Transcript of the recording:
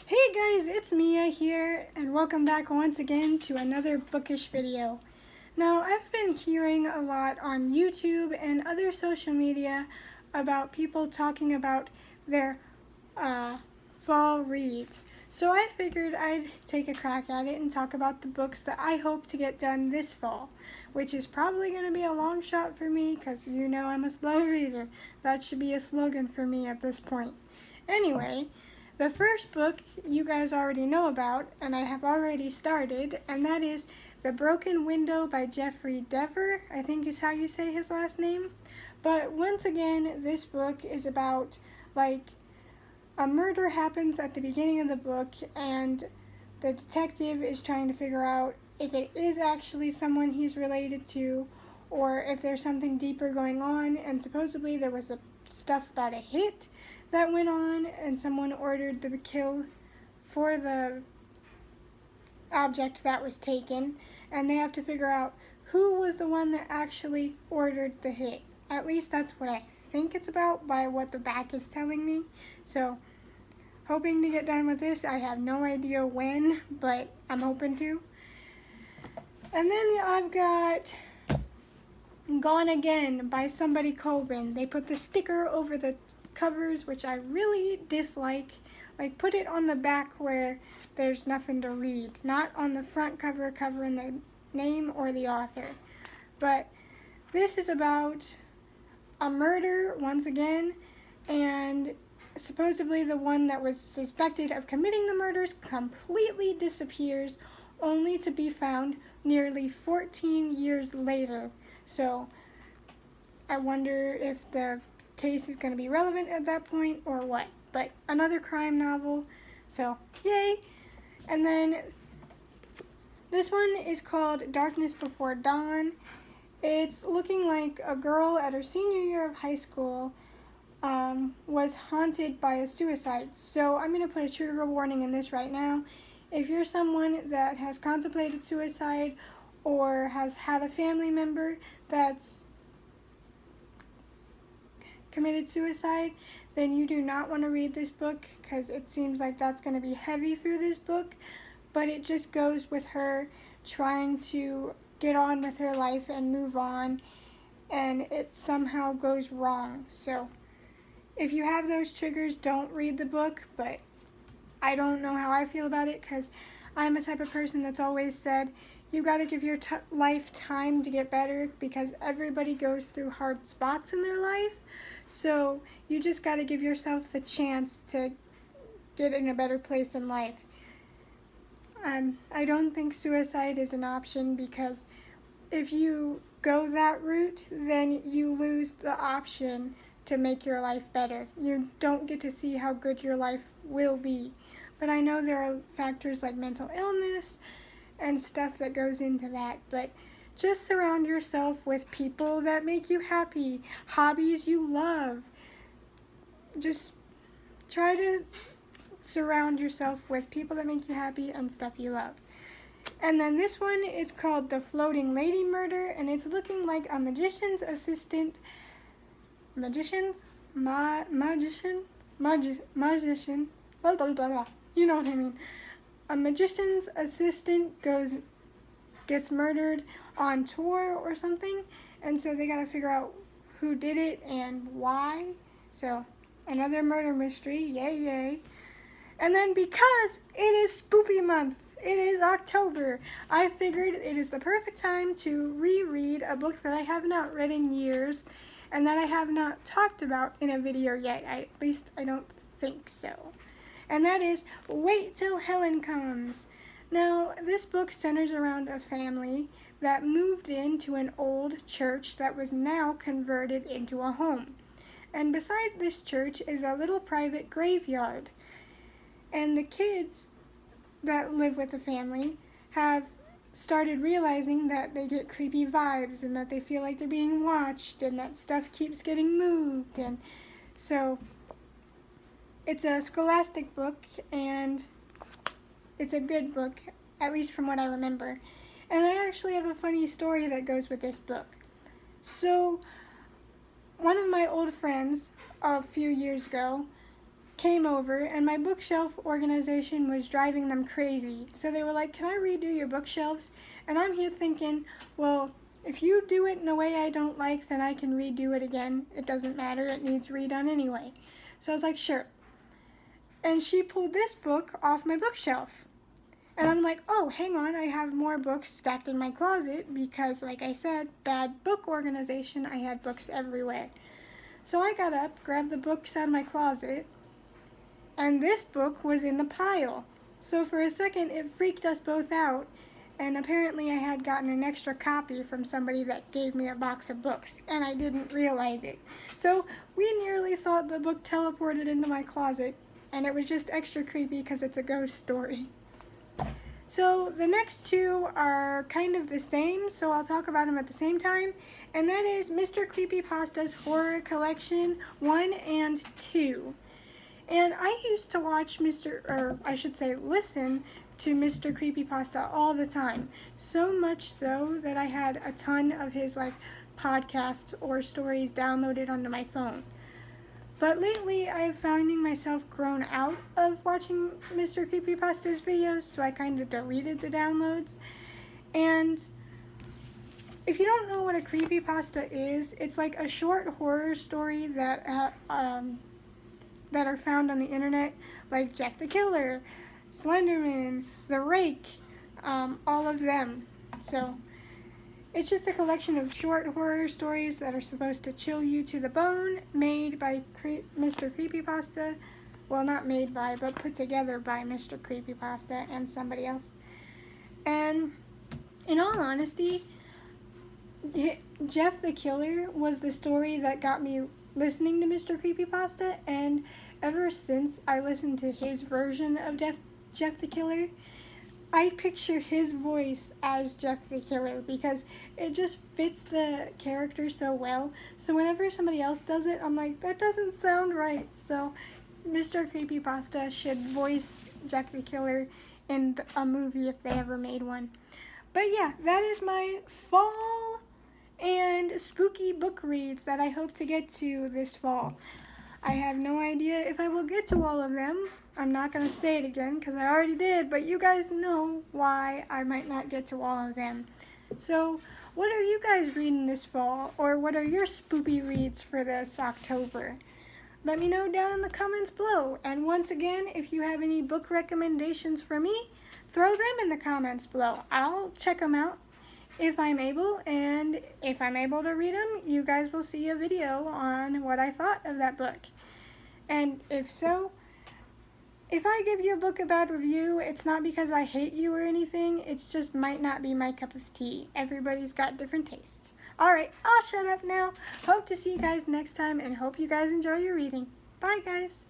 Hey guys, it's Mia here, and welcome back once again to another bookish video. Now, I've been hearing a lot on YouTube and other social media about people talking about their fall reads. So I figured I'd take a crack at it and talk about the books that I hope to get done this fall, which is probably going to be a long shot for me because you know I'm a slow reader. That should be a slogan for me at this point. Anyway, the first book you guys already know about, and I have already started, and that is The Broken Window by Jeffrey Dever, I think is how you say his last name. But once again, this book is about, a murder happens at the beginning of the book, and the detective is trying to figure out if it is actually someone he's related to, or if there's something deeper going on, and supposedly there was stuff about a hit that went on, and someone ordered the kill for the object that was taken, and they have to figure out who was the one that actually ordered the hit. At least that's what I think it's about by what the back is telling me. So, hoping to get done with this. I have no idea when, but I'm hoping to. And then I've got Gone Again by Somebody Colvin. They put the sticker over the covers, which I really dislike. Like, put it on the back where there's nothing to read, not on the front cover covering the name or the author. But this is about a murder once again, and supposedly the one that was suspected of committing the murders completely disappears, only to be found nearly 14 years later. So I wonder if the case is going to be relevant at that point or what. But another crime novel, so yay. And then this one is called Darkness Before Dawn. It's looking like a girl at her senior year of high school was haunted by a suicide. So I'm going to put a trigger warning in this right now. If you're someone that has contemplated suicide or has had a family member that's committed suicide, then you do not want to read this book, because it seems like that's going to be heavy through this book. But it just goes with her trying to get on with her life and move on, and it somehow goes wrong. So if you have those triggers, don't read the book. But I don't know how I feel about it, because I'm a type of person that's always said you got to give your life time to get better, because everybody goes through hard spots in their life. So you just got to give yourself the chance to get in a better place in life. I don't think suicide is an option, because if you go that route, then you lose the option to make your life better. You don't get to see how good your life will be. But I know there are factors like mental illness and stuff that goes into that. But just surround yourself with people that make you happy, hobbies you love. Just try to surround yourself with people that make you happy and stuff you love. And then this one is called The Floating Lady Murder, and it's looking like a magician's assistant. Magician? Blah, blah, blah. You know what I mean. A magician's assistant gets murdered on tour or something, and so they gotta figure out who did it and why. So another murder mystery, yay. And then because it is spoopy month, it is October, I figured it is the perfect time to reread a book that I have not read in years and that I have not talked about in a video yet. At least I don't think so. And that is Wait Till Helen Comes. Now, this book centers around a family that moved into an old church that was now converted into a home. And beside this church is a little private graveyard. And the kids that live with the family have started realizing that they get creepy vibes and that they feel like they're being watched and that stuff keeps getting moved. And so it's a scholastic book, and it's a good book, at least from what I remember. And I actually have a funny story that goes with this book. So one of my old friends a few years ago came over, and my bookshelf organization was driving them crazy. So they were like, "Can I redo your bookshelves?" And I'm here thinking, well, if you do it in a way I don't like, then I can redo it again. It doesn't matter. It needs redone anyway. So I was like, sure. And she pulled this book off my bookshelf. And I'm like, oh, hang on, I have more books stacked in my closet because, like I said, bad book organization, I had books everywhere. So I got up, grabbed the books out of my closet, and this book was in the pile. So for a second, it freaked us both out, and apparently I had gotten an extra copy from somebody that gave me a box of books, and I didn't realize it. So we nearly thought the book teleported into my closet, and it was just extra creepy because it's a ghost story. So the next two are kind of the same, so I'll talk about them at the same time, and that is Mr. Creepypasta's Horror Collection 1 and 2. And I used to watch listen to Mr. Creepypasta all the time, so much so that I had a ton of his podcasts or stories downloaded onto my phone. But lately, I'm finding myself grown out of watching Mr. Creepypasta's videos, so I kind of deleted the downloads. And if you don't know what a creepypasta is, it's like a short horror story that are found on the internet, like Jeff the Killer, Slenderman, The Rake, all of them. So it's just a collection of short horror stories that are supposed to chill you to the bone, made by Mr. Creepypasta. Well, not made by, but put together by Mr. Creepypasta and somebody else. And in all honesty, Jeff the Killer was the story that got me listening to Mr. Creepypasta, and ever since I listened to his version of Jeff the Killer, I picture his voice as Jeff the Killer because it just fits the character so well. So whenever somebody else does it, I'm like, that doesn't sound right. So Mr. Creepypasta should voice Jeff the Killer in a movie if they ever made one. But yeah, that is my fall and spooky book reads that I hope to get to this fall. I have no idea if I will get to all of them. I'm not going to say it again because I already did, but you guys know why I might not get to all of them. So, what are you guys reading this fall, or what are your spoopy reads for this October? Let me know down in the comments below. And once again, if you have any book recommendations for me, throw them in the comments below. I'll check them out if I'm able, and if I'm able to read them, you guys will see a video on what I thought of that book. And if so, if I give you a book a bad review, it's not because I hate you or anything, it's just might not be my cup of tea. Everybody's got different tastes. Alright, I'll shut up now. Hope to see you guys next time, and hope you guys enjoy your reading. Bye, guys.